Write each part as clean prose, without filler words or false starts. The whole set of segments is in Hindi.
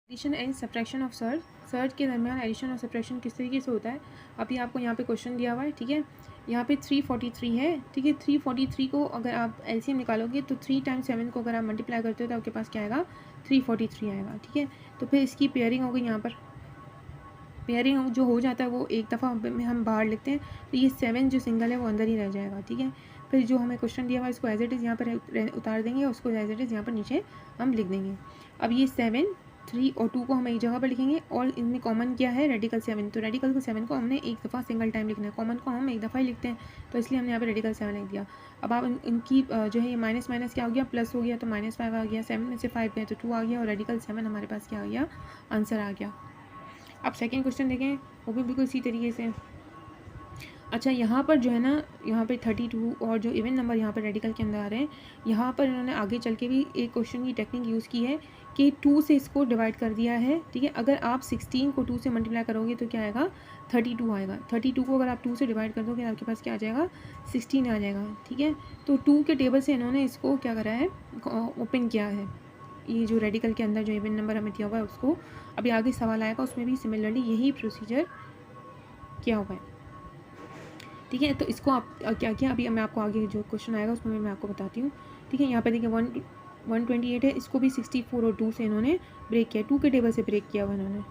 Addition and subtraction of search के दरमियान एडिशन और सब्ट्रैक्शन किस तरीके से होता है। अभी आपको यहाँ पे क्वेश्चन दिया हुआ है, ठीक है। यहाँ पे 343 है, ठीक है। 343 को अगर आप एलसीएम निकालोगे तो 3 टाइम्स 7 को अगर आप मल्टीप्लाई करते हो तो आपके पास क्या आएगा, 343 आएगा, ठीक है। तो फिर इसकी पेयरिंग होगी, यहाँ पर पेयरिंग जो हो जाता है वो एक दफ़ा में हम बाहर लिखते हैं, तो ये 7 जो सिंगल है वो अंदर ही रह जाएगा, ठीक है। फिर जो हमें क्वेश्चन दिया हुआ है इसको एज इट इज़ यहाँ पर उतार देंगे, उसको एज इट इज़ यहाँ पर नीचे हम लिख देंगे। अब ये 7, 3 और 2 को हम एक जगह पर लिखेंगे और इनमें कॉमन क्या है, रेडिकल 7। तो रेडिकल को 7 को हमने एक दफ़ा सिंगल टाइम लिखना है, कॉमन को हम एक दफ़ा ही लिखते हैं, तो इसलिए हमने यहाँ पे रेडिकल 7 लिख दिया। अब आप इनकी जो है ये माइनस माइनस क्या हो गया, प्लस हो गया, तो -5 आ गया। 7 में से 5 गए तो 2 आ गया और रेडिकल 7 हमारे पास क्या आ गया, आंसर आ गया। अब सेकेंड क्वेश्चन देखें, वो भी बिल्कुल इसी तरीके से। अच्छा, यहाँ पर जो है ना, यहाँ पे 32 और जो इवन नंबर यहाँ पर रेडिकल के अंदर आ रहे हैं, यहाँ पर इन्होंने आगे चल के भी एक क्वेश्चन की टेक्निक यूज़ की है कि 2 से इसको डिवाइड कर दिया है, ठीक है। अगर आप 16 को 2 से मल्टीप्लाई करोगे तो क्या आएगा, 32 आएगा। 32 को अगर आप 2 से डिवाइड कर दोगे तो आपके पास क्या आ जाएगा, 16 आ जाएगा, ठीक है। तो 2 के टेबल से इन्होंने इसको क्या करा है, ओपन किया है, ये जो रेडिकल के अंदर जो इवन नंबर हमें दिया हुआ है उसको। अभी आगे सवाल आएगा उसमें भी सिमिलरली यही प्रोसीजर किया हुआ है, ठीक है। तो इसको आप क्या किया, अभी मैं आपको आगे जो क्वेश्चन आएगा उसमें मैं आपको बताती हूँ, ठीक है। यहाँ पे देखिए 128 है, इसको भी 64 और 2 से इन्होंने ब्रेक किया, 2 के टेबल से ब्रेक किया हुआ इन्होंने,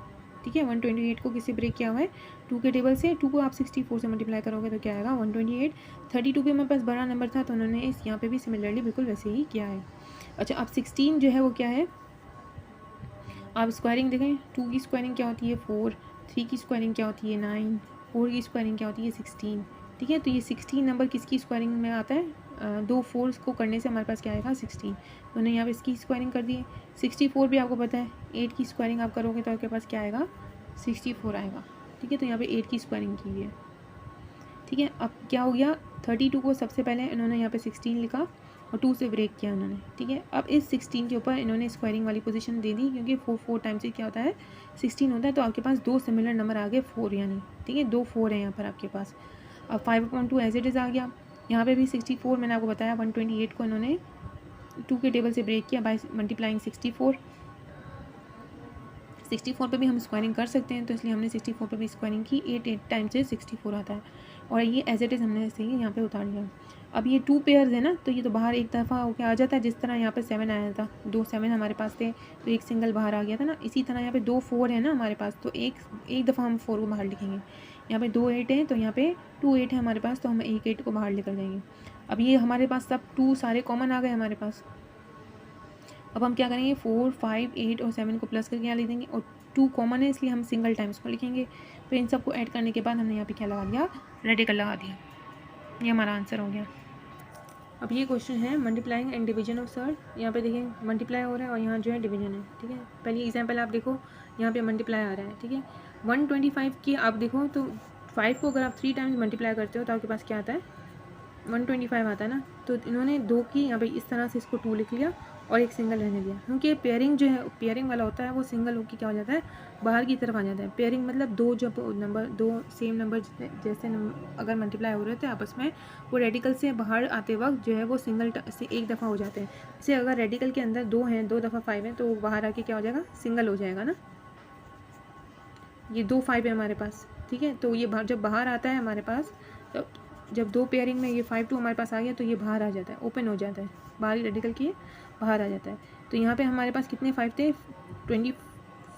ठीक है। 128 को किससे ब्रेक किया हुआ है, 2 के टेबल से। 2 को आप 64 से मल्टीप्लाई करोगे तो क्या आएगा, 128। 32 भी हमारे पास बड़ा नंबर था तो उन्होंने इस यहाँ पे भी सिमिलरली बिल्कुल वैसे ही किया है। अच्छा, अब 16 जो है वो क्या है, आप स्क्वायरिंग देखें, 2 की स्क्वायरिंग क्या होती है 4, 3 की स्क्वायरिंग क्या होती है 9, 4 की स्क्वायरिंग क्या होती है 16, ठीक है। तो ये 16 नंबर किसकी स्क्वायरिंग में आता है, 2 4 को करने से हमारे पास क्या आएगा 16। तो उन्होंने यहाँ पे इसकी स्क्वायरिंग कर दी है। 64 भी आपको पता है, 8 की स्क्वायरिंग आप करोगे तो आपके पास क्या आएगा, 64 आएगा, ठीक है। तो यहाँ पे 8 की स्क्वायरिंग की है, ठीक है। अब क्या हो गया, 32 को सबसे पहले इन्होंने यहाँ पे 16 लिखा और 2 से ब्रेक किया उन्होंने, ठीक है। अब इस 16 के ऊपर इन्होंने स्क्वायरिंग वाली पोजीशन दे दी, क्योंकि 4 टाइम्स से क्या होता है 16 होता है, तो आपके पास 2 सिमिलर नंबर आ गए 4 यानी, ठीक है। 2 4 है यहाँ पर आपके पास। अब 5/2 एज इट इज़ आ गया। यहाँ पे भी 64 मैंने आपको बताया, 128 को इन्होंने 2 के टेबल से ब्रेक किया बाय मल्टीप्लाइंग 64। 64 पे भी हम स्क्वायरिंग कर सकते हैं, तो इसलिए हमने 64 पे भी स्क्वायरिंग की। 8 टाइम्स से 64 आता है और ये एज इट इज़ हमने ऐसे ही यहाँ पे उतार लिया। अब ये 2 पेयर्स है ना, तो ये तो बाहर एक दफ़ा होकर आ जाता है, जिस तरह यहाँ पे 7 आया था, 2 7 हमारे पास थे तो एक सिंगल बाहर आ गया था ना। इसी तरह यहाँ पे 2 4 है ना हमारे पास, तो एक दफ़ा हम 4 को बाहर लिखेंगे। यहाँ पे 2 8 है तो यहाँ पे 2 8 है हमारे पास, तो हम 1 8 को बाहर लेकर जाएंगे। अब ये हमारे पास सब 2 सारे कॉमन आ गए हमारे पास। अब हम क्या करेंगे, 4 5 8 और 7 को प्लस करके यहाँ लिख देंगे और 2 कॉमन है इसलिए हम सिंगल टाइम्स को लिखेंगे। फिर इन सबको ऐड करने के बाद हमने यहाँ पे क्या लगा दिया, रेडिकल लगा दिया। ये हमारा आंसर हो गया। अब ये क्वेश्चन है multiplying and division of search. यहाँ पे देखिए मल्टीप्लाई हो रहा है और यहाँ जो है डिवीजन है, ठीक है। पहली एग्जाम्पल आप देखो, यहाँ पे मल्टीप्लाई आ रहा है, ठीक है। 125 की आप देखो तो 5 को अगर आप 3 टाइम्स मल्टीप्लाई करते हो तो आपके पास क्या आता है, 125 आता है ना। तो इन्होंने 2 की यहाँ पे इस तरह से इसको 2 लिख लिया और एक सिंगल रहने दिया, क्योंकि पेयरिंग जो है पेयरिंग वाला होता है वो सिंगल होकर क्या हो जाता है, बाहर की तरफ आ जाता है। पेयरिंग मतलब जब नंबर दो सेम नंबर जैसे अगर मल्टीप्लाई हो रहे थे आपस में, वो रेडिकल से बाहर आते वक्त जो है वो सिंगल से एक दफ़ा हो जाते हैं। जैसे अगर रेडिकल के अंदर 2 हैं, 2 दफ़ा 5 है, तो वो बाहर आके क्या हो जाएगा, सिंगल हो जाएगा ना। ये 2 5 है हमारे पास, ठीक है। तो ये जब बाहर आता है हमारे पास, तो जब 2 पेयरिंग में ये 5 2 हमारे पास आ गया तो ये बाहर आ जाता है, ओपन हो जाता है, बाहर रेडिकल की बाहर आ जाता है। तो यहाँ पे हमारे पास कितने 5 थे, 25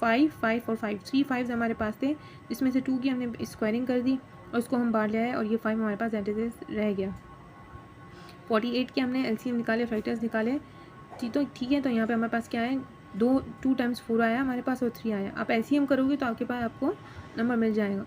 5 और 5, 3 5 हमारे पास थे, जिसमें से 2 की हमने स्क्वायरिंग कर दी और उसको हम बाहर ले आए और ये 5 हमारे पास एट रह गया। 48 के हमने एलसीएम निकाले, फैक्टर्स निकाले, तो ठीक है। तो यहाँ पे हमारे पास क्या है, 2 टाइम्स 4 आया हमारे पास और 3 आया। आप एलसीएम करोगे तो आपके पास आपको नंबर मिल जाएगा,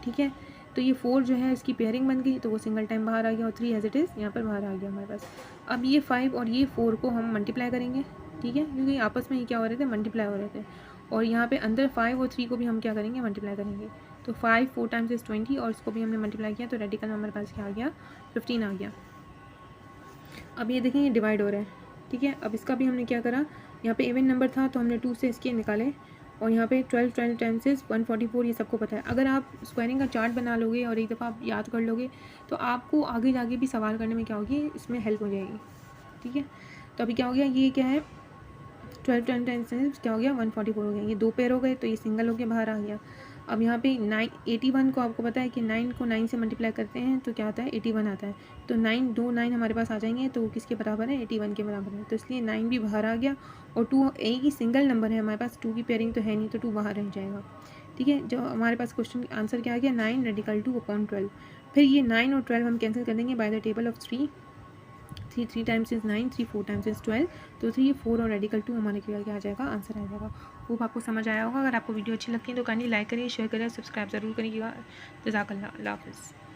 ठीक है। तो ये 4 जो है इसकी पेयरिंग बन गई, तो वो सिंगल टाइम बाहर आ गया और 3 एज इट इज़ यहाँ पर बाहर आ गया हमारे पास। अब ये 5 और ये 4 को हम मल्टीप्लाई करेंगे, ठीक है, क्योंकि आपस में ये क्या हो रहे थे, मल्टीप्लाई हो रहे थे। और यहाँ पे अंदर 5 और 3 को भी हम क्या करेंगे, मल्टीप्लाई करेंगे। तो 5 4 टाइम्स इज़ 20 और इसको भी हमने मल्टीप्लाई किया तो रेडिकल हमारे पास क्या आ गया, 15 आ गया। अब ये देखें ये डिवाइड हो रहा है, ठीक है। अब इसका भी हमने क्या करा, यहाँ पे इवन नंबर था तो हमने 2 से इसके निकाले और यहाँ पे 12 टाइम्स 144, ये सबको पता है। अगर आप स्क्वायरिंग का चार्ट बना लोगे और एक दफ़ा आप याद कर लोगे तो आपको आगे जाके भी सवाल करने में क्या होगी, इसमें हेल्प हो जाएगी, ठीक है। तो अभी क्या हो गया, ये क्या है 12 टाइम्स क्या हो गया 144 हो गया, ये 2 पेयर हो गए तो ये सिंगल होके बाहर आ गया। अब यहाँ पे 81 को आपको पता है कि 9 को 9 से मल्टीप्लाई करते हैं तो क्या आता है 81 आता है। तो 9 हमारे पास आ जाएंगे तो वो किसके बराबर है 81 के बराबर है, तो इसलिए 9 भी बाहर आ गया। और 2 एक ही सिंगल नंबर है हमारे पास, 2 की पेयरिंग तो है नहीं तो 2 बाहर रह जाएगा। ठीक है, जो हमारे पास क्वेश्चन आंसर क्या आ गया 9 रेडिकल 2 अपॉन 12। फिर ये 9 और 12 हम कैंसिल कर देंगे by the table of 3 times is 9, 3 4 times is 12। तो 3 4 और रेडिकल 2 हमारे क्या आ जाएगा आंसर आ जाएगा। होप आपको समझ आया होगा। अगर आपको वीडियो अच्छी लगती है तो काइंडली लाइक करिए, शेयर करिए, सब्सक्राइब ज़रूर करिएगा। जज़ाकल्लाह, अल्लाह हाफ़िज़।